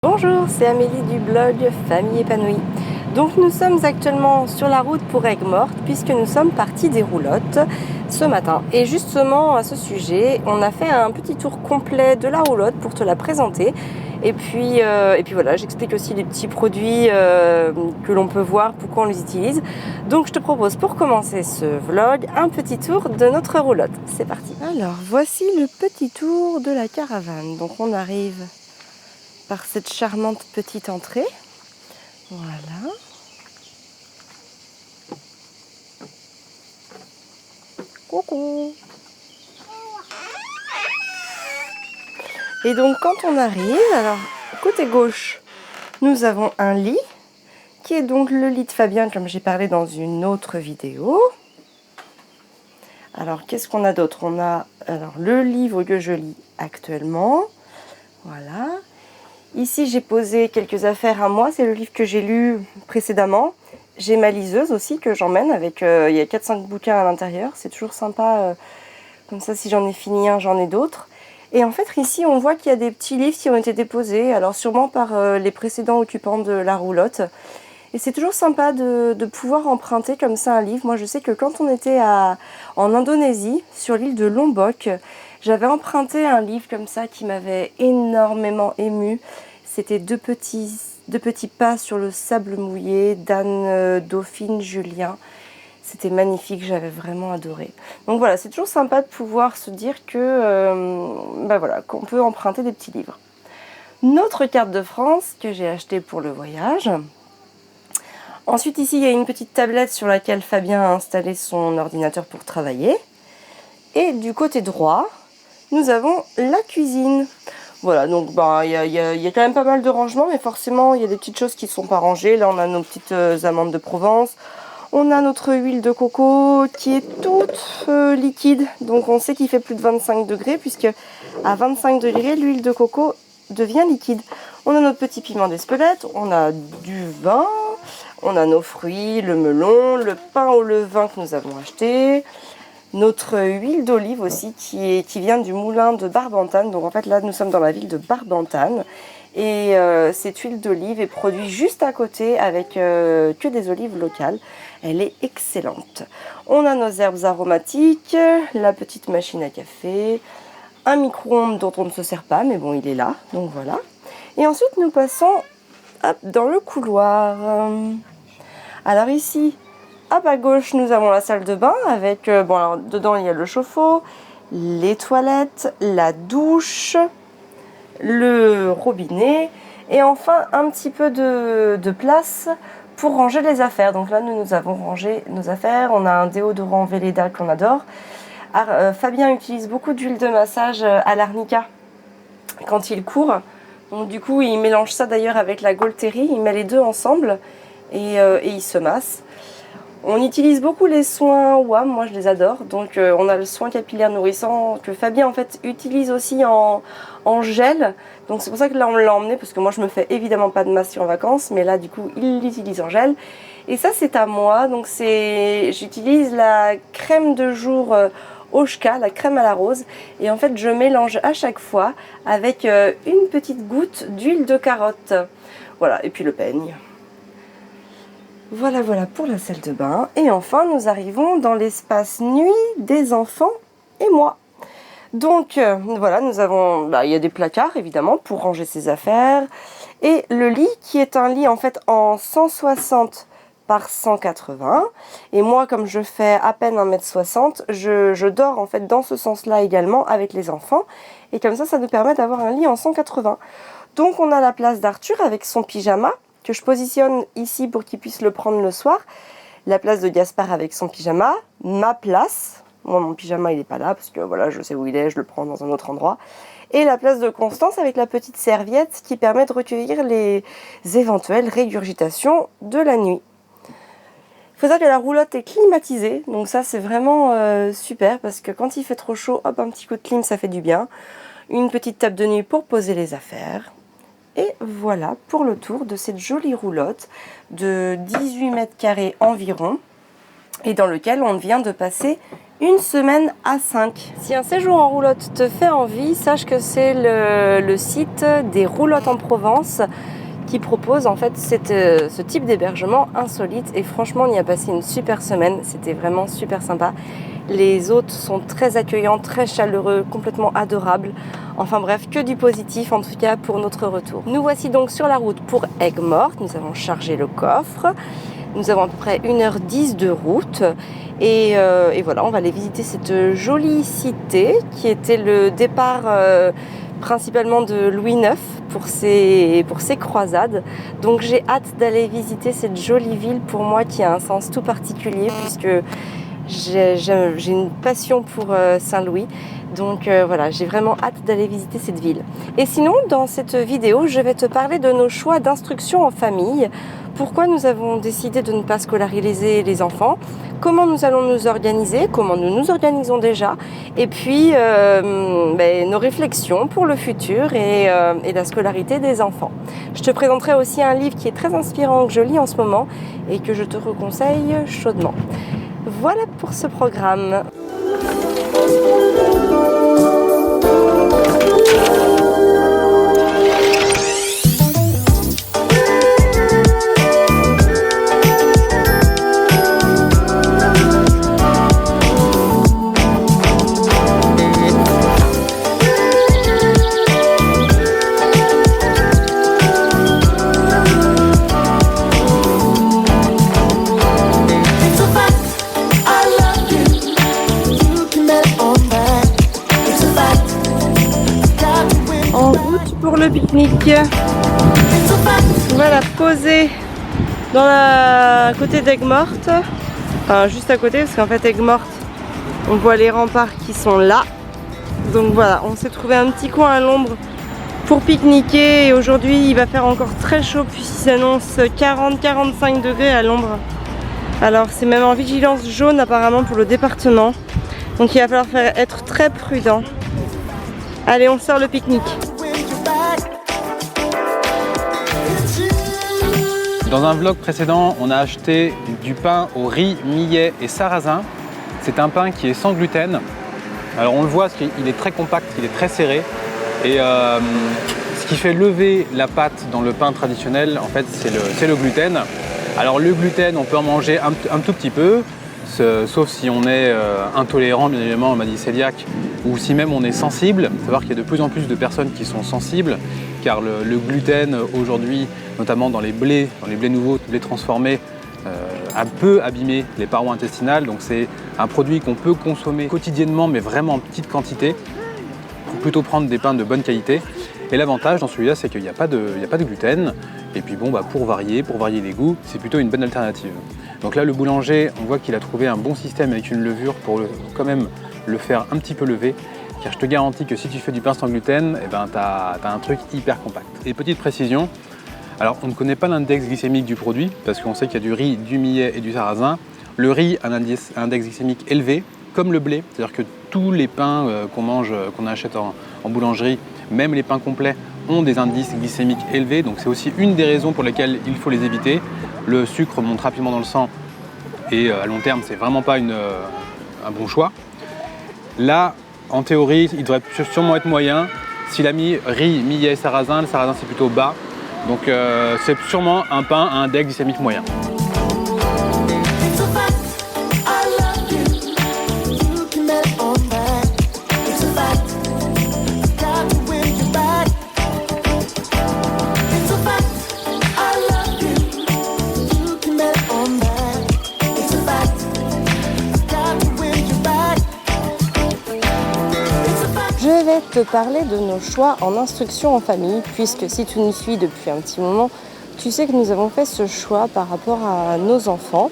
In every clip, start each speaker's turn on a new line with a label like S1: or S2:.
S1: Bonjour, c'est Amélie du blog Famille épanouie. Donc nous sommes actuellement sur la route pour Aigues-Mortes puisque nous sommes partis des roulottes ce matin. Et justement à ce sujet, on a fait un petit tour complet de la roulotte pour te la présenter. Et puis voilà, j'explique aussi les petits produits que l'on peut voir, pourquoi on les utilise. Donc je te propose pour commencer ce vlog un petit tour de notre roulotte. C'est parti. Alors voici le petit tour de la caravane. Donc on arrive par cette charmante petite entrée. Voilà. Coucou. Et donc quand on arrive, alors côté gauche, nous avons un lit, qui est donc le lit de Fabien, comme j'ai parlé dans une autre vidéo. Alors qu'est-ce qu'on a d'autre? On a alors le livre que je lis actuellement. Voilà. Ici, j'ai posé quelques affaires à moi. C'est le livre que j'ai lu précédemment. J'ai ma liseuse aussi que j'emmène avec... il y a 4-5 bouquins à l'intérieur. C'est toujours sympa. Comme ça, si j'en ai fini un, j'en ai d'autres. Et en fait, ici, on voit qu'il y a des petits livres qui ont été déposés. Alors, sûrement par les précédents occupants de la roulotte. Et c'est toujours sympa de pouvoir emprunter comme ça un livre. Moi, je sais que quand on était en Indonésie, sur l'île de Lombok, j'avais emprunté un livre comme ça qui m'avait énormément émue. C'était deux petits pas sur le sable mouillé d'Anne Dauphine Julien. C'était magnifique, j'avais vraiment adoré. Donc voilà, c'est toujours sympa de pouvoir se dire que voilà, qu'on peut emprunter des petits livres. Notre carte de France que j'ai achetée pour le voyage. Ensuite ici il y a une petite tablette sur laquelle Fabien a installé son ordinateur pour travailler. Et du côté droit, nous avons la cuisine. Voilà, donc il y a quand même pas mal de rangements, mais forcément il y a des petites choses qui ne sont pas rangées. Là on a nos petites amandes de Provence. On a notre huile de coco qui est toute liquide, donc on sait qu'il fait plus de 25 degrés, puisque à 25 degrés l'huile de coco devient liquide. On a notre petit piment d'Espelette, on a du vin, on a nos fruits, le melon, le pain au levain que nous avons acheté, notre huile d'olive aussi qui vient du moulin de Barbantane. Donc en fait là nous sommes dans la ville de Barbantane et cette huile d'olive est produite juste à côté avec que des olives locales. Elle est excellente. On a nos herbes aromatiques, la petite machine à café, un micro-ondes dont on ne se sert pas mais bon il est là, donc voilà. Et ensuite nous passons dans le couloir. Alors ici, hop à gauche, nous avons la salle de bain avec, alors, dedans il y a le chauffe-eau, les toilettes, la douche, le robinet et enfin un petit peu de place pour ranger les affaires. Donc là, nous avons rangé nos affaires. On a un déodorant Velleda qu'on adore. Fabien utilise beaucoup d'huile de massage à l'arnica quand il court. Donc du coup, il mélange ça d'ailleurs avec la Gaultérie. Il met les deux ensemble et il se masse. On utilise beaucoup les soins WAM, moi je les adore. Donc on a le soin capillaire nourrissant que Fabien en fait utilise aussi en gel. Donc c'est pour ça que là on l'a emmené, parce que moi je me fais évidemment pas de masque en vacances, mais là du coup il l'utilise en gel. Et ça c'est à moi, donc j'utilise la crème de jour Oshka, la crème à la rose. Et en fait je mélange à chaque fois avec une petite goutte d'huile de carotte. Voilà, et puis le peigne. Voilà pour la salle de bain. Et enfin, nous arrivons dans l'espace nuit des enfants et moi. Donc, voilà, nous avons... il y a des placards, évidemment, pour ranger ses affaires. Et le lit, qui est un lit, en fait, en 160 par 180. Et moi, comme je fais à peine 1m60, je dors, en fait, dans ce sens-là également, avec les enfants. Et comme ça nous permet d'avoir un lit en 180. Donc, on a la place d'Arthur avec son pyjama, que je positionne ici pour qu'il puisse le prendre le soir. La place de Gaspard avec son pyjama, ma place. Moi, mon pyjama, il n'est pas là parce que voilà, je sais où il est, je le prends dans un autre endroit. Et la place de Constance avec la petite serviette qui permet de recueillir les éventuelles régurgitations de la nuit. Il faut savoir que la roulotte est climatisée, donc ça c'est vraiment super parce que quand il fait trop chaud, hop, un petit coup de clim, ça fait du bien. Une petite table de nuit pour poser les affaires. Et voilà pour le tour de cette jolie roulotte de 18 mètres carrés environ et dans lequel on vient de passer 1 semaine à 5. Si un séjour en roulotte te fait envie, sache que c'est le site des roulottes en Provence qui propose en fait ce type d'hébergement insolite, et franchement on y a passé une super semaine, c'était vraiment super sympa. Les hôtes sont très accueillants, très chaleureux, complètement adorables. Enfin bref, que du positif en tout cas pour notre retour. Nous voici donc sur la route pour Aigues-Mortes, nous avons chargé le coffre. Nous avons à peu près 1h10 de route et voilà, on va aller visiter cette jolie cité qui était le départ principalement de Louis IX pour ses croisades. Donc j'ai hâte d'aller visiter cette jolie ville pour moi qui a un sens tout particulier puisque j'ai une passion pour Saint-Louis. Donc voilà, j'ai vraiment hâte d'aller visiter cette ville. Et sinon, dans cette vidéo, je vais te parler de nos choix d'instruction en famille. Pourquoi nous avons décidé de ne pas scolariser les enfants, comment nous allons nous organiser, comment nous nous organisons déjà, et puis nos réflexions pour le futur et la scolarité des enfants. Je te présenterai aussi un livre qui est très inspirant que je lis en ce moment et que je te reconseille chaudement. Voilà pour ce programme. Le pique-nique. Voilà, posé dans la côté d'Aigues-Mortes, enfin juste à côté parce qu'en fait Aigues-Mortes on voit les remparts qui sont là, donc voilà, on s'est trouvé un petit coin à l'ombre pour pique-niquer et aujourd'hui il va faire encore très chaud puisqu'il s'annonce 40-45 degrés à l'ombre, alors c'est même en vigilance jaune apparemment pour le département, donc il va falloir être très prudent. Allez, on sort le pique-nique.
S2: Dans un vlog précédent, on a acheté du pain au riz, millet et sarrasin. C'est un pain qui est sans gluten. Alors on le voit, il est très compact, il est très serré. Et ce qui fait lever la pâte dans le pain traditionnel, en fait, c'est le gluten. Alors le gluten, on peut en manger un tout petit peu, sauf si on est intolérant, bien évidemment, on m'a dit cœliaque, ou si même on est sensible. Il faut savoir qu'il y a de plus en plus de personnes qui sont sensibles, car le gluten aujourd'hui, notamment dans les blés nouveaux, blés transformés, a peu abîmé les parois intestinales. Donc c'est un produit qu'on peut consommer quotidiennement, mais vraiment en petite quantité. Il faut plutôt prendre des pains de bonne qualité. Et l'avantage dans celui-là, c'est qu'il n'y a pas de gluten. Et puis bon, pour varier les goûts, c'est plutôt une bonne alternative. Donc là, le boulanger, on voit qu'il a trouvé un bon système avec une levure pour quand même le faire un petit peu lever. Car je te garantis que si tu fais du pain sans gluten, tu as un truc hyper compact. Et petite précision, alors on ne connaît pas l'index glycémique du produit, parce qu'on sait qu'il y a du riz, du millet et du sarrasin. Le riz a un index glycémique élevé, comme le blé, c'est-à-dire que tous les pains qu'on mange, qu'on achète en boulangerie, même les pains complets, ont des indices glycémiques élevés, donc c'est aussi une des raisons pour lesquelles il faut les éviter. Le sucre monte rapidement dans le sang et à long terme, c'est vraiment pas un bon choix. Là, en théorie, il devrait sûrement être moyen. S'il a mis riz, millet, sarrasin, le sarrasin c'est plutôt bas. Donc c'est sûrement un pain à index glycémique moyen.
S1: Je vais te parler de nos choix en instruction en famille, puisque si tu nous suis depuis un petit moment, tu sais que nous avons fait ce choix par rapport à nos enfants.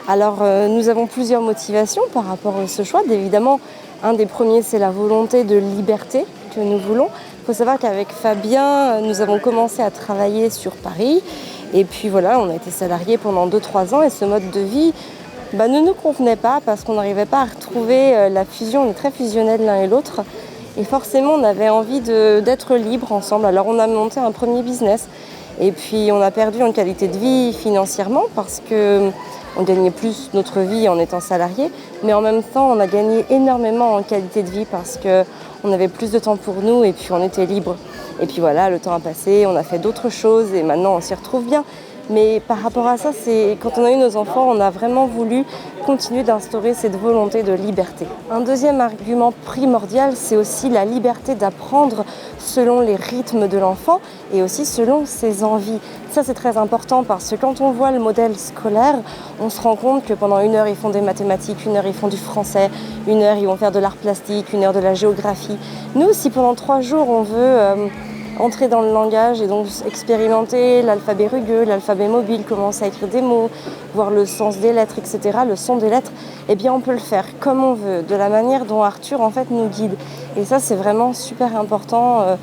S1: Alors nous avons plusieurs motivations par rapport à ce choix. Évidemment, un des premiers, c'est la volonté de liberté que nous voulons. Il faut savoir qu'avec Fabien, nous avons commencé à travailler sur Paris. Et puis voilà, on a été salariés pendant 2-3 ans et ce mode de vie ne nous convenait pas parce qu'on n'arrivait pas à retrouver la fusion. On est très fusionnels l'un et l'autre. Et forcément, on avait envie d'être libre ensemble. Alors on a monté un premier business. Et puis on a perdu en qualité de vie financièrement parce que on gagnait plus notre vie en étant salarié, mais en même temps on a gagné énormément en qualité de vie parce qu'on avait plus de temps pour nous et puis on était libre. Et puis voilà, le temps a passé, on a fait d'autres choses et maintenant on s'y retrouve bien. Mais par rapport à ça, quand on a eu nos enfants, on a vraiment voulu continuer d'instaurer cette volonté de liberté. Un deuxième argument primordial, c'est aussi la liberté d'apprendre selon les rythmes de l'enfant et aussi selon ses envies. Ça, c'est très important parce que quand on voit le modèle scolaire, on se rend compte que pendant 1 heure, ils font des mathématiques, 1 heure, ils font du français, 1 heure, ils vont faire de l'art plastique, 1 heure de la géographie. Nous, si pendant 3 jours, on veut entrer dans le langage et donc expérimenter l'alphabet rugueux, l'alphabet mobile, commencer à écrire des mots, voir le sens des lettres, etc., le son des lettres, eh bien on peut le faire comme on veut, de la manière dont Arthur en fait nous guide. Et ça c'est vraiment super important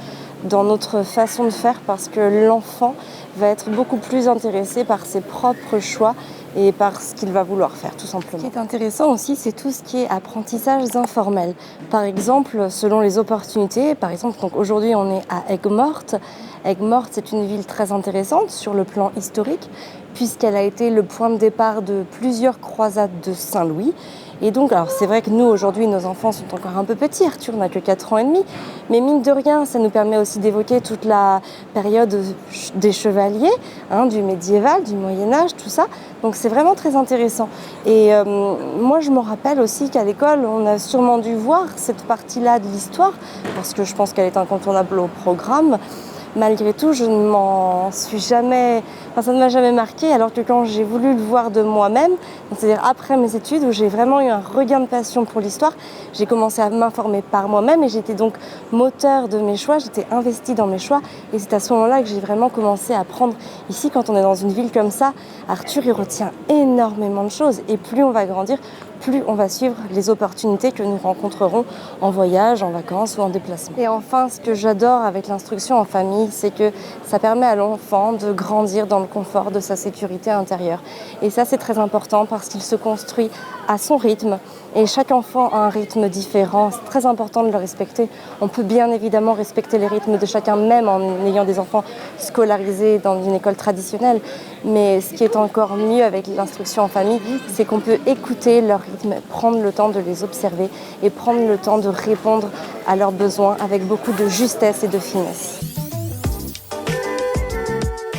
S1: dans notre façon de faire parce que l'enfant va être beaucoup plus intéressé par ses propres choix et par ce qu'il va vouloir faire, tout simplement. Ce qui est intéressant aussi, c'est tout ce qui est apprentissage informel. Par exemple, selon les opportunités, par exemple, donc aujourd'hui on est à Aigues-Mortes. Aigues-Mortes, c'est une ville très intéressante sur le plan historique, puisqu'elle a été le point de départ de plusieurs croisades de Saint-Louis. Et donc, alors c'est vrai que nous, aujourd'hui, nos enfants sont encore un peu petits. Arthur n'a que 4 ans et demi. Mais mine de rien, ça nous permet aussi d'évoquer toute la période des chevaliers, du médiéval, du Moyen-Âge, tout ça. Donc c'est vraiment très intéressant. Et moi, je me rappelle aussi qu'à l'école, on a sûrement dû voir cette partie-là de l'histoire, parce que je pense qu'elle est incontournable au programme. Malgré tout, je ne m'en suis jamais... ça ne m'a jamais marqué, alors que quand j'ai voulu le voir de moi-même, c'est-à-dire après mes études, où j'ai vraiment eu un regain de passion pour l'histoire, j'ai commencé à m'informer par moi-même et j'étais donc moteur de mes choix, j'étais investie dans mes choix et c'est à ce moment-là que j'ai vraiment commencé à apprendre. Ici, quand on est dans une ville comme ça, Arthur, il retient énormément de choses et plus on va grandir, plus on va suivre les opportunités que nous rencontrerons en voyage, en vacances ou en déplacement. Et enfin, ce que j'adore avec l'instruction en famille, c'est que ça permet à l'enfant de grandir dans le confort de sa sécurité intérieure. Et ça, c'est très important parce qu'il se construit à son rythme. Et chaque enfant a un rythme différent. C'est très important de le respecter. On peut bien évidemment respecter les rythmes de chacun, même en ayant des enfants scolarisés dans une école traditionnelle. Mais ce qui est encore mieux avec l'instruction en famille, c'est qu'on peut écouter leur rythme, prendre le temps de les observer et prendre le temps de répondre à leurs besoins avec beaucoup de justesse et de finesse.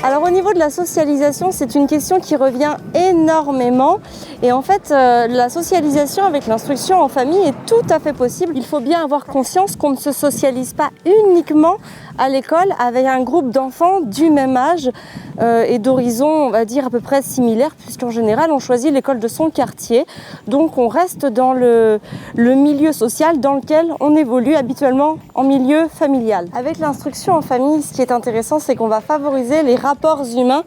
S1: Alors au niveau de la socialisation, c'est une question qui revient énormément et en fait la socialisation avec l'instruction en famille est tout à fait possible. Il faut bien avoir conscience qu'on ne se socialise pas uniquement à l'école avec un groupe d'enfants du même âge et d'horizon, on va dire, à peu près similaire, puisqu'en général on choisit l'école de son quartier, donc on reste dans le milieu social dans lequel on évolue habituellement en milieu familial. Avec l'instruction en famille, ce qui est intéressant, c'est qu'on va favoriser les rapports humains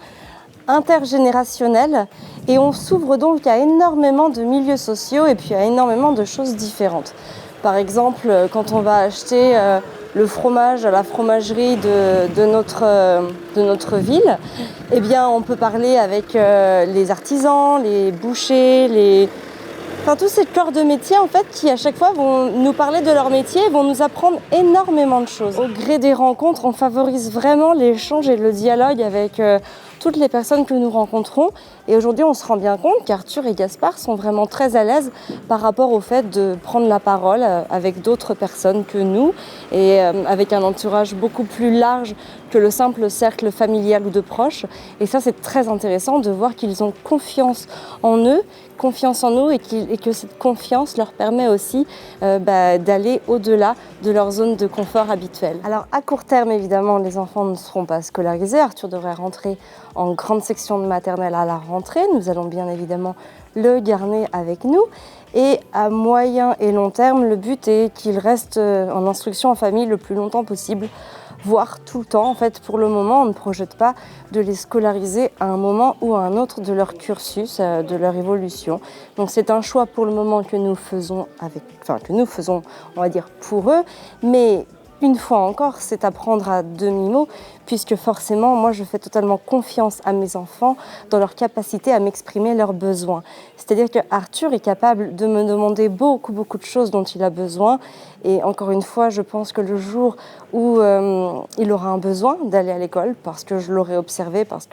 S1: intergénérationnels et on s'ouvre donc à énormément de milieux sociaux et puis à énormément de choses différentes. Par exemple, quand on va acheter le fromage à la fromagerie de notre ville, eh bien, on peut parler avec les artisans, les bouchers, tous ces corps de métier en fait, qui à chaque fois vont nous parler de leur métier et vont nous apprendre énormément de choses. Au gré des rencontres, on favorise vraiment l'échange et le dialogue avec toutes les personnes que nous rencontrons. Et aujourd'hui, on se rend bien compte qu'Arthur et Gaspard sont vraiment très à l'aise par rapport au fait de prendre la parole avec d'autres personnes que nous et avec un entourage beaucoup plus large que le simple cercle familial ou de proches. Et ça, c'est très intéressant de voir qu'ils ont confiance en eux, confiance en nous et que cette confiance leur permet aussi d'aller au-delà de leur zone de confort habituelle. Alors à court terme, évidemment, les enfants ne seront pas scolarisés. Arthur devrait rentrer en grande section de maternelle à la rentrée. Nous allons bien évidemment le garder avec nous. Et à moyen et long terme, le but est qu'il reste en instruction en famille le plus longtemps possible, voire tout le temps. En fait, pour le moment, on ne projette pas de les scolariser à un moment ou à un autre de leur cursus, de leur évolution. Donc c'est un choix pour le moment que nous faisons, on va dire, pour eux. Mais une fois encore, c'est apprendre à demi-mot, puisque forcément, moi, je fais totalement confiance à mes enfants dans leur capacité à m'exprimer leurs besoins. C'est-à-dire que Arthur est capable de me demander beaucoup de choses dont il a besoin. Et encore une fois, je pense que le jour où il aura un besoin d'aller à l'école, parce que je l'aurai observé, parce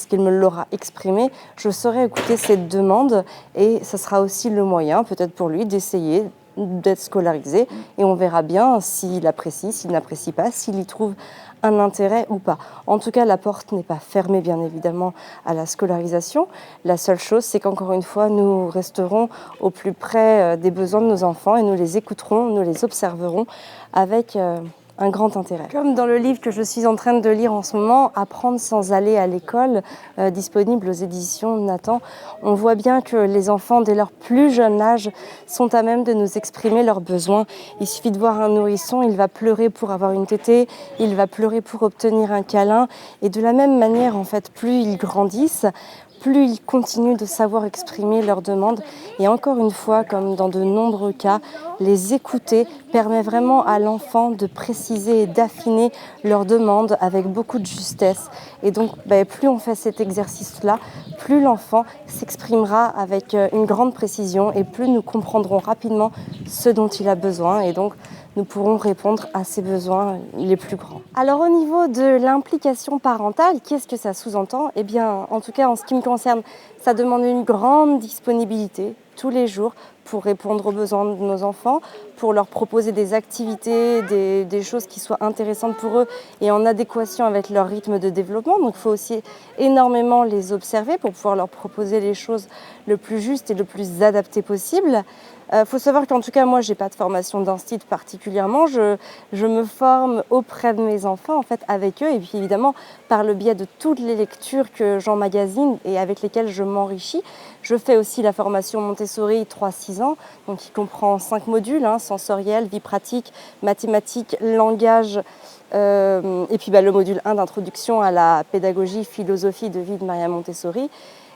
S1: qu'il me l'aura exprimé, je saurai écouter cette demande et ce sera aussi le moyen, peut-être pour lui, d'essayer d'être scolarisé et on verra bien s'il apprécie, s'il n'apprécie pas, s'il y trouve un intérêt ou pas. En tout cas, la porte n'est pas fermée, bien évidemment, à la scolarisation. La seule chose, c'est qu'encore une fois, nous resterons au plus près des besoins de nos enfants et nous les écouterons, nous les observerons avec un grand intérêt. Comme dans le livre que je suis en train de lire en ce moment, Apprendre sans aller à l'école, disponible aux éditions Nathan, on voit bien que les enfants, dès leur plus jeune âge, sont à même de nous exprimer leurs besoins. Il suffit de voir un nourrisson, il va pleurer pour avoir une tétée, il va pleurer pour obtenir un câlin. Et de la même manière, en fait, plus ils grandissent, plus ils continuent de savoir exprimer leurs demandes. Et encore une fois, comme dans de nombreux cas, les écouter permet vraiment à l'enfant de préciser et d'affiner leurs demandes avec beaucoup de justesse. Et donc, plus on fait cet exercice-là, plus l'enfant s'exprimera avec une grande précision et plus nous comprendrons rapidement ce dont il a besoin. Et donc, nous pourrons répondre à ses besoins les plus grands. Alors au niveau de l'implication parentale, qu'est-ce que ça sous-entend ? Eh bien, en tout cas, en ce qui me concerne, ça demande une grande disponibilité tous les jours pour répondre aux besoins de nos enfants, pour leur proposer des activités, des choses qui soient intéressantes pour eux et en adéquation avec leur rythme de développement. Donc il faut aussi énormément les observer pour pouvoir leur proposer les choses le plus juste et le plus adapté possible. Faut savoir qu'en tout cas, moi, j'ai pas de formation d'instit particulièrement. Je me forme auprès de mes enfants, en fait, avec eux. Et puis, évidemment, par le biais de toutes les lectures que j'emmagasine et avec lesquelles je m'enrichis. Je fais aussi la formation Montessori 3-6 ans, donc qui comprend 5 modules, sensoriel, vie pratique, mathématiques, langage, et puis le module 1 d'introduction à la pédagogie, philosophie de vie de Maria Montessori.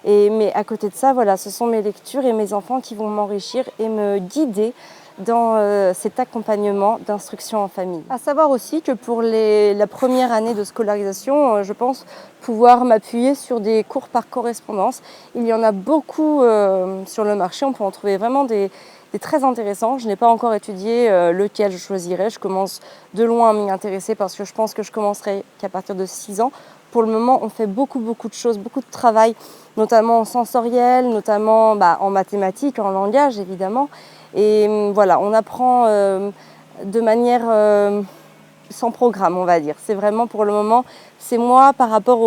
S1: Mais à côté de ça, voilà, ce sont mes lectures et mes enfants qui vont m'enrichir et me guider dans cet accompagnement d'instruction en famille. À savoir aussi que pour la première année de scolarisation, je pense pouvoir m'appuyer sur des cours par correspondance. Il y en a beaucoup sur le marché, on peut en trouver vraiment des très intéressants. Je n'ai pas encore étudié lequel je choisirais. Je commence de loin à m'y intéresser parce que je pense que je commencerai qu'à partir de 6 ans. Pour le moment, on fait beaucoup de choses, beaucoup de travail, notamment en sensoriel, notamment en mathématiques, en langage évidemment. Et voilà, on apprend de manière sans programme, on va dire. C'est vraiment pour le moment, c'est moi par rapport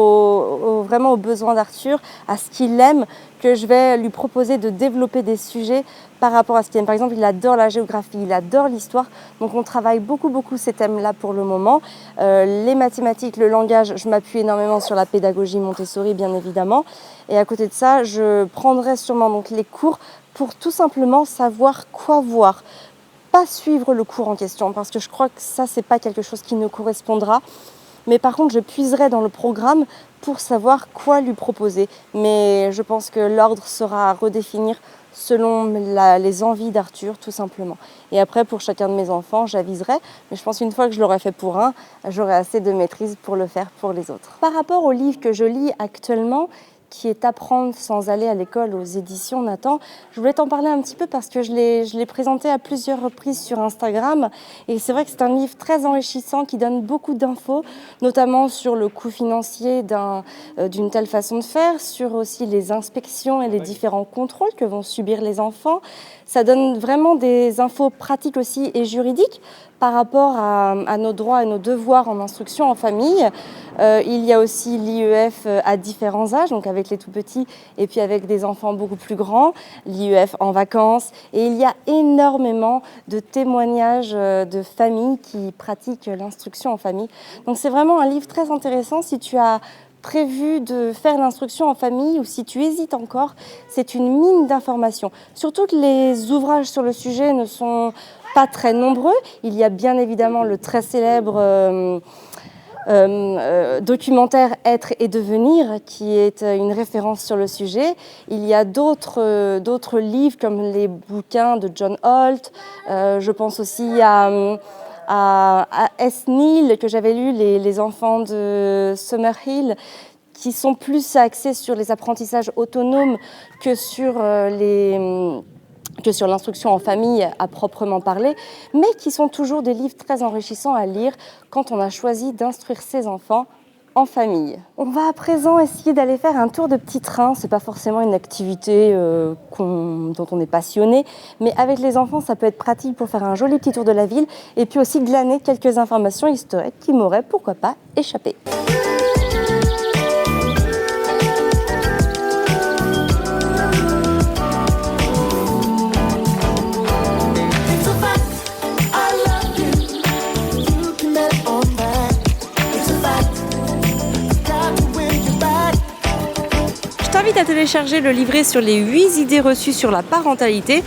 S1: vraiment aux besoins d'Arthur, à ce qu'il aime, que je vais lui proposer de développer des sujets par rapport à ce qu'il aime. Par exemple, il adore la géographie, il adore l'histoire, donc on travaille beaucoup ces thèmes-là pour le moment. Les mathématiques, le langage, je m'appuie énormément sur la pédagogie Montessori, bien évidemment. Et à côté de ça, je prendrai sûrement donc les cours pour tout simplement savoir quoi voir. Pas suivre le cours en question parce que je crois que ça, c'est pas quelque chose qui nous correspondra. Mais par contre, je puiserai dans le programme pour savoir quoi lui proposer. Mais je pense que l'ordre sera à redéfinir selon les envies d'Arthur, tout simplement. Et après, pour chacun de mes enfants, j'aviserai. Mais je pense qu'une fois que je l'aurai fait pour un, j'aurai assez de maîtrise pour le faire pour les autres. Par rapport au livre que je lis actuellement, qui est Apprendre sans aller à l'école aux éditions Nathan. Je voulais t'en parler un petit peu parce que je l'ai présenté à plusieurs reprises sur Instagram et c'est vrai que c'est un livre très enrichissant qui donne beaucoup d'infos, notamment sur le coût financier d'une telle façon de faire, sur aussi les inspections et les différents contrôles que vont subir les enfants. Ça donne vraiment des infos pratiques aussi et juridiques par rapport à nos droits et nos devoirs en instruction en famille. Il y a aussi l'IEF à différents âges, donc avec les tout petits et puis avec des enfants beaucoup plus grands, l'IEF en vacances. Et il y a énormément de témoignages de familles qui pratiquent l'instruction en famille. Donc c'est vraiment un livre très intéressant si tu as prévu de faire l'instruction en famille ou si tu hésites encore, c'est une mine d'informations. Surtout que les ouvrages sur le sujet ne sont pas très nombreux. Il y a bien évidemment le très célèbre documentaire Être et devenir, qui est une référence sur le sujet. Il y a d'autres livres comme les bouquins de John Holt. Je pense aussi à à Esnil, que j'avais lu, les enfants de Summerhill, qui sont plus axés sur les apprentissages autonomes que sur l'instruction en famille à proprement parler, mais qui sont toujours des livres très enrichissants à lire quand on a choisi d'instruire ses enfants en famille. On va à présent essayer d'aller faire un tour de petit train. C'est pas forcément une activité dont on est passionné, mais avec les enfants, ça peut être pratique pour faire un joli petit tour de la ville et puis aussi glaner quelques informations historiques qui m'auraient, pourquoi pas, échappé. Je t'invite à télécharger le livret sur les 8 idées reçues sur la parentalité,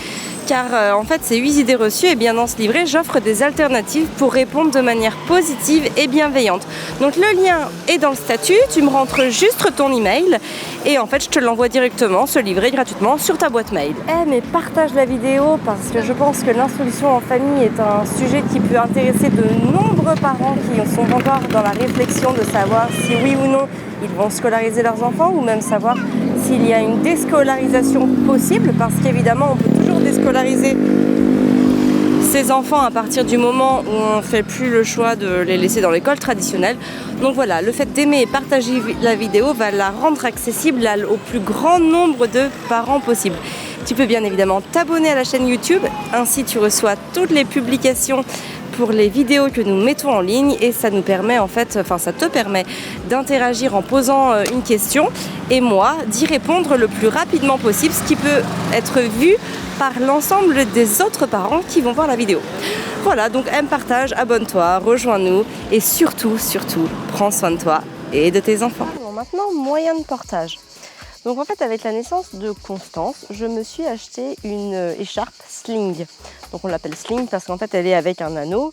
S1: car en fait ces 8 idées reçues, dans ce livret, j'offre des alternatives pour répondre de manière positive et bienveillante. Donc le lien est dans le statut, tu me rentres juste ton email et en fait je te l'envoie directement, ce livret gratuitement sur ta boîte mail. Mais partage la vidéo parce que je pense que l'instruction en famille est un sujet qui peut intéresser de nombreux parents qui sont encore dans la réflexion de savoir si oui ou non ils vont scolariser leurs enfants ou même savoir s'il y a une déscolarisation possible, parce qu'évidemment on peut toujours déscolariser ses enfants à partir du moment où on ne fait plus le choix de les laisser dans l'école traditionnelle. Donc voilà, le fait d'aimer et partager la vidéo va la rendre accessible au plus grand nombre de parents possible. Tu peux bien évidemment t'abonner à la chaîne YouTube, ainsi tu reçois toutes les publications pour les vidéos que nous mettons en ligne et ça nous permet ça te permet d'interagir en posant une question et moi d'y répondre le plus rapidement possible, ce qui peut être vu par l'ensemble des autres parents qui vont voir la vidéo. Voilà, donc aime, partage, abonne-toi, rejoins-nous et surtout, prends soin de toi et de tes enfants. Bon, maintenant, moyen de portage. Donc en fait, avec la naissance de Constance, je me suis acheté une écharpe sling. Donc on l'appelle sling parce qu'en fait elle est avec un anneau